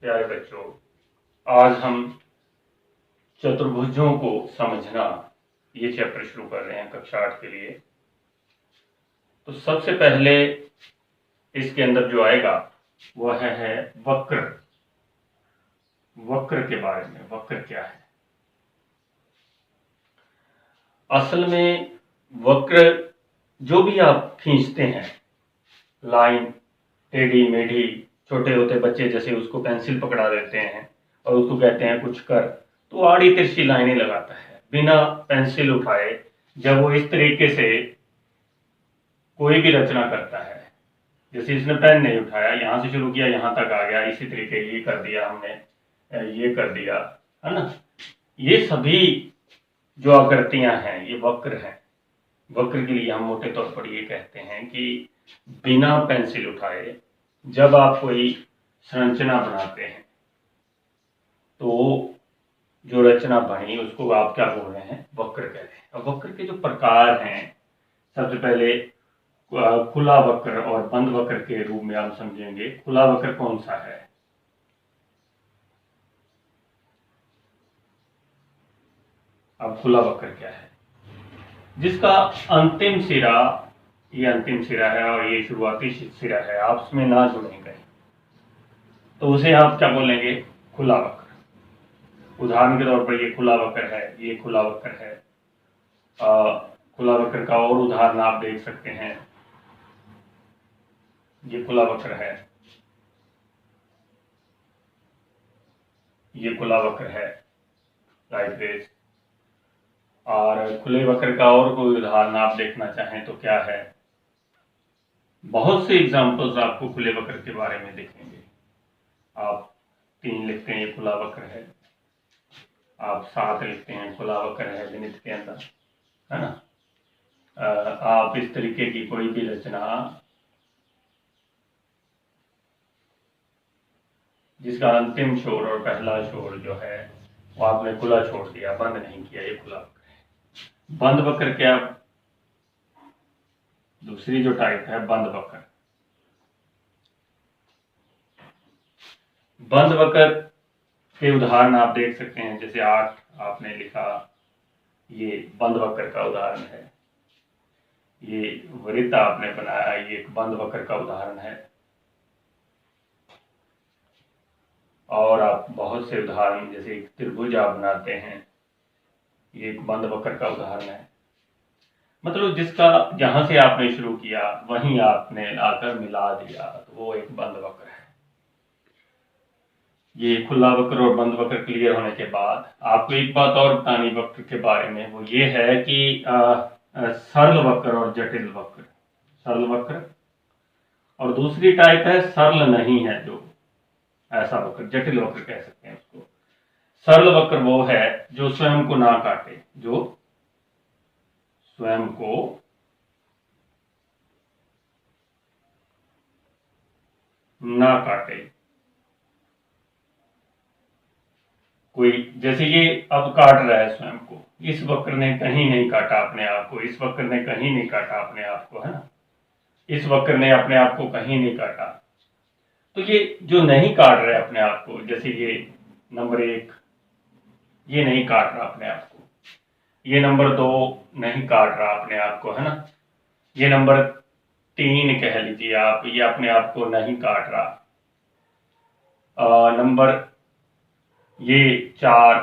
प्यारे बच्चों, आज हम चतुर्भुजों को समझना ये चैप्टर शुरू कर रहे हैं कक्षा 8 के लिए। तो सबसे पहले इसके अंदर जो आएगा वह है वक्र। वक्र के बारे में, वक्र क्या है? असल में वक्र जो भी आप खींचते हैं, लाइन टेढ़ी मेढ़ी, छोटे होते बच्चे जैसे उसको पेंसिल पकड़ा देते हैं और उसको कहते हैं कुछ कर, तो आड़ी तिरछी लाइनें लगाता है बिना पेंसिल उठाए। जब वो इस तरीके से कोई भी रचना करता है, जैसे इसने पेन नहीं उठाया, यहाँ से शुरू किया यहाँ तक आ गया, इसी तरीके ये कर दिया हमने, ये कर दिया, है ना। ये सभी जो आकृतियां हैं ये वक्र हैं। वक्र के लिए हम मोटे तौर पर ये कहते हैं कि बिना पेंसिल उठाए जब आप कोई संरचना बनाते हैं तो जो रचना बनी उसको आप क्या बोल रहे हैं? वक्र कहते हैं। अब वक्र के जो प्रकार हैं, सबसे पहले खुला वक्र और बंद वक्र के रूप में आप समझेंगे। खुला वक्र कौन सा है? अब खुला वक्र क्या है? जिसका अंतिम सिरा, ये अंतिम सिरा है और ये शुरुआती सिरा है, आपस में ना जुड़े गए, तो उसे आप क्या बोलेंगे? खुला वक्र। उदाहरण के तौर पर ये खुला वक्र है, ये खुला वक्र है। खुला वक्र का और उदाहरण आप देख सकते हैं, ये खुला वक्र है, ये खुला वक्र है, लाइक दिस। और खुले वक्र का और कोई उदाहरण आप देखना चाहें तो क्या है? बहुत से एग्जाम्पल्स आपको खुले वक्र के बारे में दिखेंगे। आप 3 लिखते हैं, ये खुला वक्र है। आप 7 लिखते हैं, खुला वक्र है गणित के अंदर, है ना। आप इस तरीके की कोई भी रचना जिसका अंतिम छोर और पहला छोर जो है वो आपने खुला छोड़ दिया, बंद नहीं किया, ये खुला वक्र है। बंद वक्र क्या? दूसरी जो टाइप है बंद वक्र। बंद वक्र के उदाहरण आप देख सकते हैं, जैसे 8 आपने लिखा, ये बंद वक्र का उदाहरण है। ये वृत्त आपने बनाया, ये एक बंद वक्र का उदाहरण है। और आप बहुत से उदाहरण, जैसे एक त्रिभुज आप बनाते हैं, ये एक बंद वक्र का उदाहरण है। मतलब जिसका जहां से आपने शुरू किया वहीं आपने आकर मिला दिया, तो वो एक बंद वक्र है। ये खुला वक्र और बंद वक्र क्लियर होने के बाद आपको एक बात और बतानी वक्र के बारे में, वो ये है कि सरल वक्र और जटिल वक्र। सरल वक्र और दूसरी टाइप है सरल नहीं है, जो ऐसा वक्र, जटिल वक्र कह सकते हैं उसको। सरल वक्र वो है जो स्वयं को ना काटे, जो स्वयं को ना काटे। कोई जैसे ये अब काट रहा है स्वयं को, इस वक्र ने कहीं नहीं काटा अपने आप को, इस वक्र ने कहीं नहीं काटा अपने आप को, है ना। इस वक्र ने अपने आप को कहीं नहीं काटा। तो ये जो नहीं काट रहा है अपने आप को, जैसे ये नंबर 1 ये नहीं काट रहा अपने आप को, ये नंबर 2 नहीं काट रहा अपने आप को, है ना। ये नंबर 3 कह लीजिए आप, ये अपने आप को नहीं काट रहा। नंबर ये 4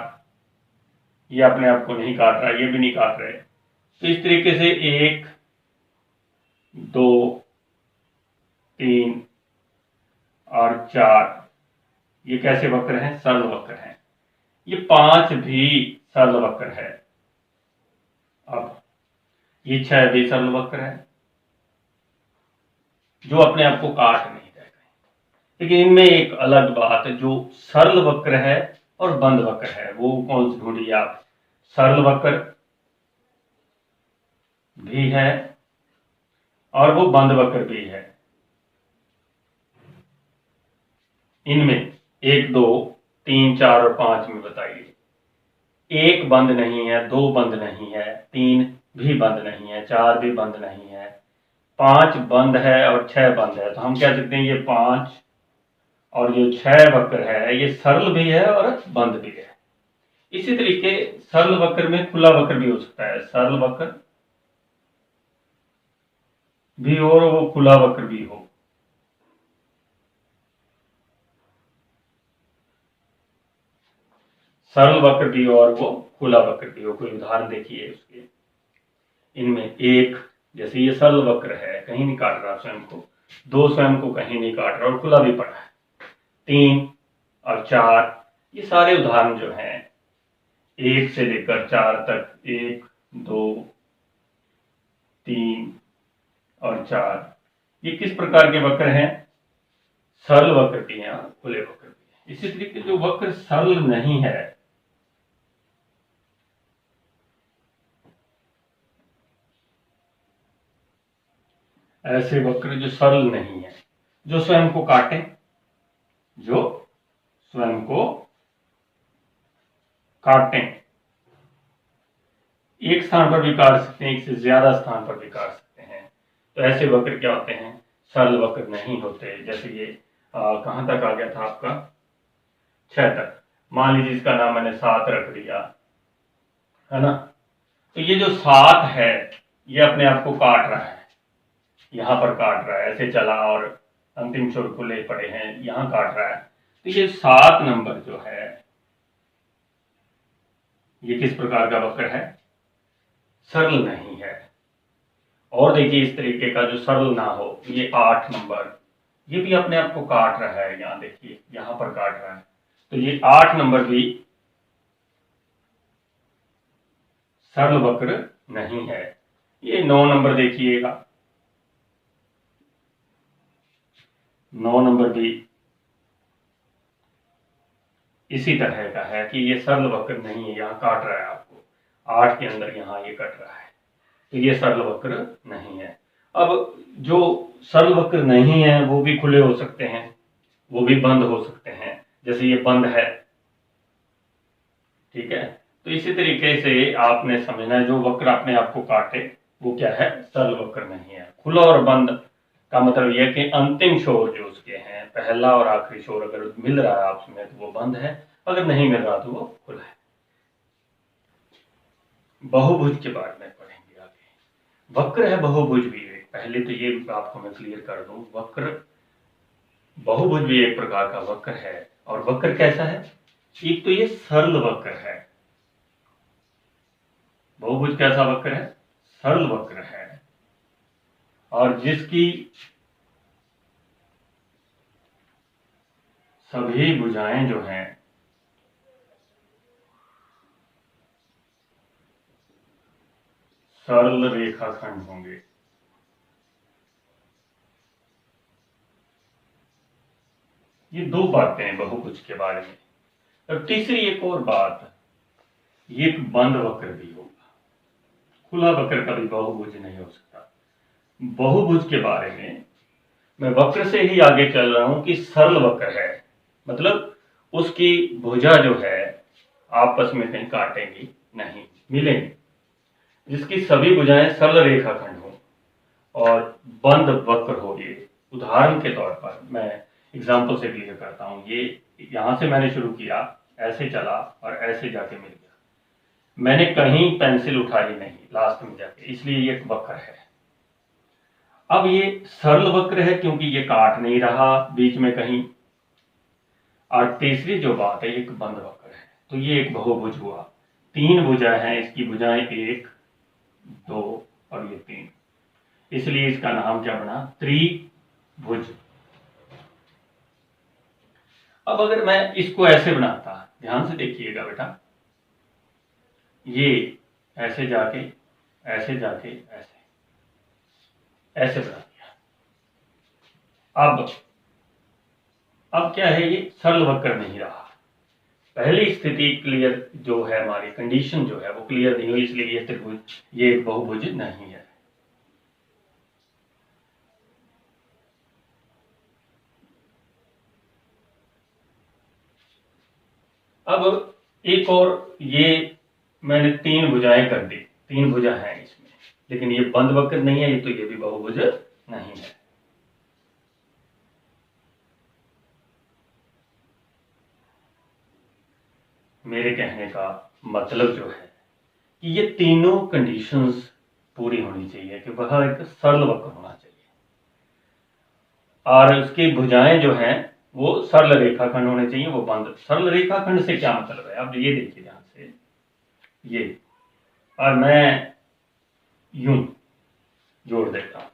ये अपने आप को नहीं काट रहा, ये भी नहीं काट रहे। तो इस तरीके से 1 2 3 और 4 ये कैसे वक्र हैं? सरल वक्र हैं। ये 5 भी सरल वक्र है। अब ये 6 भी सरल वक्र है जो अपने आप को काट नहीं रहे। लेकिन इनमें एक अलग बात है, जो सरल वक्र है और बंद वक्र है, वो कौन सी ढूंढिए आप? सरल वक्र भी है और वो बंद वक्र भी है। इनमें 1 2 3 4 और 5 में बताइए। 1 बंद नहीं है, 2 बंद नहीं है, 3 भी बंद नहीं है, 4 भी बंद नहीं है, 5 बंद है और 6 बंद है। तो हम कह सकते हैं ये 5 और जो क्षय वक्र है ये सरल भी है और बंद भी है। इसी तरीके सरल वक्र में खुला वक्र भी हो सकता है, सरल वक्र भी हो और वो खुला वक्र भी हो। सरल वक्र भी हो और वो खुला वक्र भी हो। कोई उदाहरण देखिए उसके, इनमें एक, जैसे ये सरल वक्र है, कहीं नहीं काट रहा स्वयं को, दो स्वयं को कहीं नहीं काट रहा और खुला भी पड़ा है। तीन और चार, ये सारे उदाहरण जो हैं एक से लेकर चार तक, एक, दो, तीन और चार, ये किस प्रकार के वक्र हैं? सरल वक्र भी हैं और खुले वक्र भी हैं। इसी तरीके जो वक्र सरल नहीं है, ऐसे वक्र जो सरल नहीं है, जो स्वयं को काटे, जो स्वयं को काटें, एक स्थान पर भी काट सकते हैं, एक से ज्यादा स्थान पर भी काट सकते हैं, तो ऐसे वक्र क्या होते हैं? सरल वक्र नहीं होते। जैसे ये कहां तक आ गया था आपका? 6 तक। मान लीजिए इसका नाम मैंने 7 रख दिया, है ना? तो ये जो 7 है ये अपने आप को काट रहा है, यहां पर काट रहा है, ऐसे चला और अंतिम छोर को ले पड़े हैं, यहां काट रहा है। तो ये 7 नंबर जो है ये किस प्रकार का वक्र है? सरल नहीं है। और देखिए इस तरीके का जो सरल ना हो, ये 8 नंबर, ये भी अपने आप को काट रहा है, यहां देखिए यहां पर काट रहा है, तो ये 8 नंबर भी सरल वक्र नहीं है। ये 9 नंबर देखिएगा, 9 नंबर भी इसी तरह का है कि ये सरल वक्र नहीं है, यहाँ काट रहा है आपको, 8 के अंदर यहाँ ये कट रहा है, तो ये सरल वक्र नहीं है। अब जो सरल वक्र नहीं है वो भी खुले हो सकते हैं, वो भी बंद हो सकते हैं, जैसे ये बंद है, ठीक है। तो इसी तरीके से आपने समझना है, जो वक्र अपने आप को काटे वो क्या है? सरल वक्र नहीं है। खुला और बंद का मतलब यह कि अंतिम छोर जो उसके हैं, पहला और आखिरी छोर अगर मिल रहा है आपस में तो वो बंद है, अगर नहीं मिल रहा तो वो खुला है। बहुभुज के बारे में पढ़ेंगे आगे। वक्र है बहुभुज भी एक, पहले तो ये आपको मैं क्लियर कर दूं, वक्र बहुभुज भी एक प्रकार का वक्र है। और वक्र कैसा है? एक तो ये सरल वक्र है। बहुभुज कैसा वक्र है? सरल वक्र है, और जिसकी सभी भुजाएं जो हैं सरल रेखाखंड होंगे। ये दो बातें हैं बहुभुज के बारे में। और तीसरी एक और बात, ये एक बंद वक्र भी होगा, खुला वक्र कभी बहुभुज नहीं हो सकता। बहुभुज के बारे में मैं वक्र से ही आगे चल रहा हूं कि सरल वक्र है, मतलब उसकी भुजा जो है आपस में कहीं काटेंगी नहीं, मिलेंगी, जिसकी सभी भुजाएं सरल रेखाखंड हो और बंद वक्र हो। ये उदाहरण के तौर पर मैं एग्जाम्पल से क्लियर करता हूं। ये यहां से मैंने शुरू किया, ऐसे चला और ऐसे जाके मिल गया, मैंने कहीं पेंसिल उठाई नहीं लास्ट में जाके, इसलिए ये एक वक्र है। अब ये सरल वक्र है क्योंकि ये काट नहीं रहा बीच में कहीं, और तीसरी जो बात है एक बंद वक्र है, तो ये एक बहुभुज हुआ। 3 भुजा हैं, इसकी भुजाएं 1, 2 और ये 3, इसलिए इसका नाम क्या बना? त्रिभुज। अब अगर मैं इसको ऐसे बनाता, ध्यान से देखिएगा बेटा, ये ऐसे जाके ऐसे जाके ऐसे ऐसे बना दिया। अब क्या है? ये सरल वक्र नहीं रहा। पहली स्थिति क्लियर जो है, हमारी कंडीशन जो है वो क्लियर नहीं हुई, इसलिए ये त्रिभुज, ये एक बहुभुज नहीं है। अब एक और, ये मैंने 3 भुजाएं कर दी, 3 भुजा है इसमें, लेकिन ये बंद वक्र नहीं है, ये तो ये भी बहुभुज नहीं है। मेरे कहने का मतलब जो है कि ये तीनों कंडीशंस पूरी होनी चाहिए कि वह एक सरल वक्र होना चाहिए और उसकी भुजाएं जो हैं वो सरल रेखाखंड होने चाहिए, वो बंद। सरल रेखाखंड से क्या मतलब है, अब ये देखिए ध्यान से, ये और मैं यूं जोड़ देता हूं।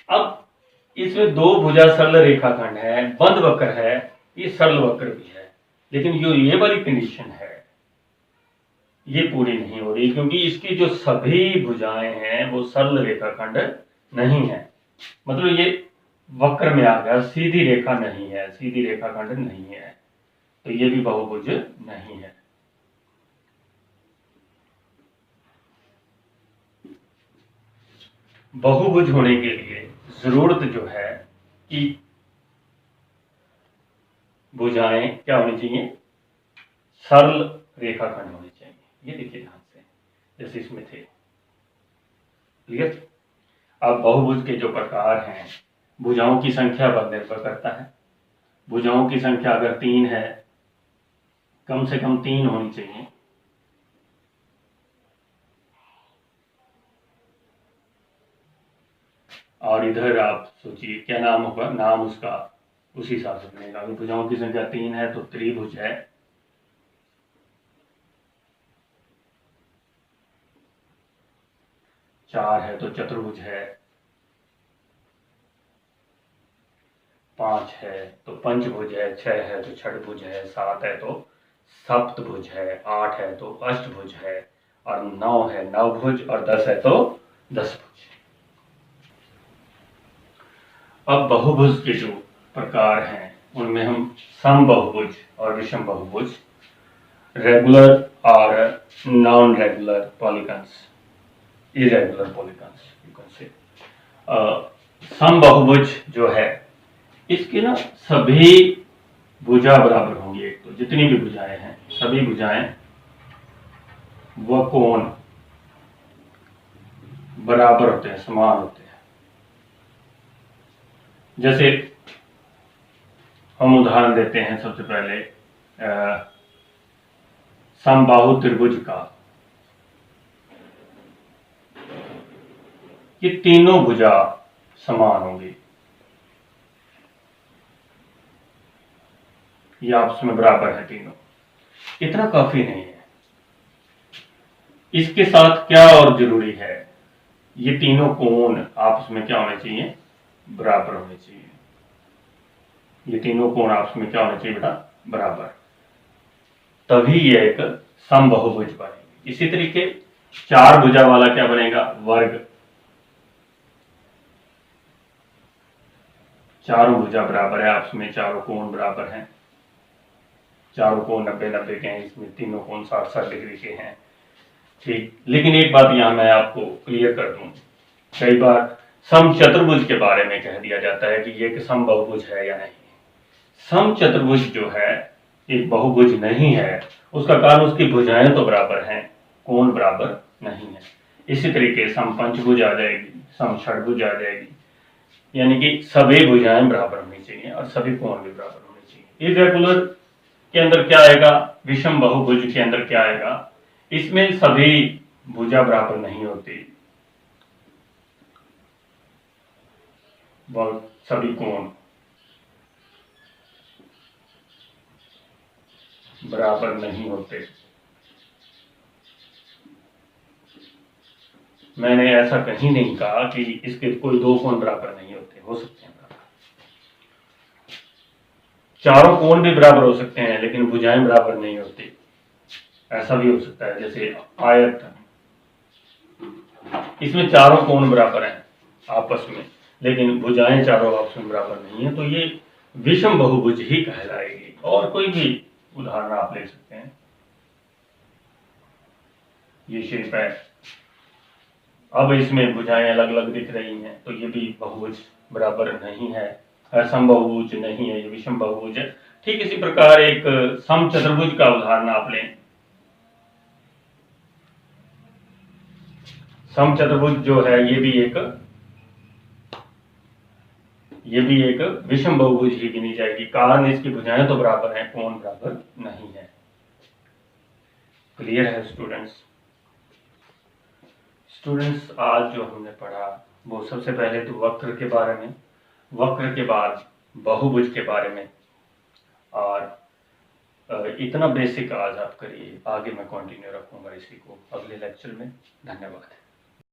अब इसमें दो भुजा सरल रेखाखंड है, बंद वक्र है, ये सरल वक्र भी है, लेकिन जो ये वाली कंडीशन है ये पूरी नहीं हो रही क्योंकि इसकी जो सभी भुजाएं हैं वो सरल रेखाखंड नहीं है। मतलब ये वक्र में आ गया, सीधी रेखा नहीं है, सीधी रेखाखंड नहीं है, तो ये भी बहुभुज नहीं है। बहुभुज होने के लिए जरूरत जो है कि भुजाएं क्या होनी चाहिए, सरल रेखाखंड होने चाहिए। ये देखिए ध्यान से, जैसे इसमें थे। क्लियर। अब बहुभुज के जो प्रकार हैं, भुजाओं की संख्या पर निर्भर करता है। भुजाओं की संख्या अगर 3 है, कम से कम 3 होनी चाहिए। और इधर आप सोचिए क्या नाम होगा, नाम उसका उसी हिसाब से बनेगा। भुजाओं की संख्या 3 है तो त्रिभुज है, 4 है तो चतुर्भुज है, 5 है तो पंचभुज है, 6 है तो छठभुज है, 7 है तो सप्तभुज है, 8 है तो अष्टभुज है, और 9 है नवभुज, और 10 है तो दशभुज। अब बहुभुज के जो प्रकार हैं उनमें हम समबहुभुज और विषम बहुभुज, रेगुलर और non regular polygons, irregular polygons you can say. समबहुभुज जो है इसके ना सभी भुजा बराबर होंगी। एक तो जितनी भी भुजाएं हैं सभी भुजाएं व कोण बराबर होते हैं, समान होते हैं। जैसे हम उदाहरण देते हैं सबसे पहले समबाहु त्रिभुज का। ये तीनों भुजा समान होंगी, ये आपस में बराबर है तीनों। इतना काफी नहीं है, इसके साथ क्या और जरूरी है, ये तीनों कोण आपस में क्या होने चाहिए, बराबर होने चाहिए। ये तीनों कोण आपस में क्या होने चाहिए बेटा, बराबर, तभी ये एक समबहुभुज बनेगी। इसी तरीके 4 भुजा वाला क्या बनेगा, वर्ग। चारों भुजा बराबर है आपस में, चारों कोण बराबर हैं, चारों कोण 90-90 के हैं, इसमें तीनों कोण 60-60 डिग्री के हैं। ठीक, लेकिन एक बात यहां मैं आपको क्लियर कर दूं, कई बार समचतुर्भुज के बारे में कह दिया जाता है कि ये एक समबहुभुज है या नहीं। समचतुर्भुज जो है एक बहुभुज नहीं है, उसका कारण उसकी भुजाएं तो बराबर हैं, कोण बराबर नहीं है। इसी तरीके समपंचभुज आ जाएगी, समषडभुज आ जाएगी, यानी कि सभी भुजाएं बराबर होनी चाहिए और सभी कोण भी बराबर होने चाहिए। इरेगुलर के अंदर क्या आएगा, विषम बहुभुज के अंदर क्या आएगा, इसमें सभी भुजा बराबर नहीं होती, सभी कोण बराबर नहीं होते। मैंने ऐसा कहीं नहीं कहा कि इसके कोई 2 कोण बराबर नहीं होते, हो सकते हैं बराबर, चारों कोण भी बराबर हो सकते हैं लेकिन भुजाएं बराबर नहीं होती, ऐसा भी हो सकता है। जैसे आयत, इसमें चारों कोण बराबर हैं आपस में, लेकिन भुजाएं चारों आपस में बराबर नहीं है, तो ये विषम बहुभुज ही कहलाएगी। और कोई भी उदाहरण आप ले सकते हैं, ये शेप है, अब इसमें भुजाएं अलग अलग दिख रही हैं, तो ये भी बहुभुज बराबर नहीं है, समबहुभुज नहीं है, ये विषम बहुभुज है। ठीक इसी प्रकार एक समचतुर्भुज का उदाहरण आप लें। समचतुर्भुज जो है ये भी एक विषम बहुभुज ही गिनी जाएगी, कारण इसकी भुजाएं तो बराबर हैं, कोण बराबर नहीं है। क्लियर है स्टूडेंट्स? स्टूडेंट्स, आज जो हमने पढ़ा वो सबसे पहले तो वक्र के बारे में, वक्र के बाद बहुभुज के बारे में, और इतना बेसिक आज आप करिए। आगे मैं कंटिन्यू रखूंगा इसी को अगले लेक्चर में। धन्यवाद।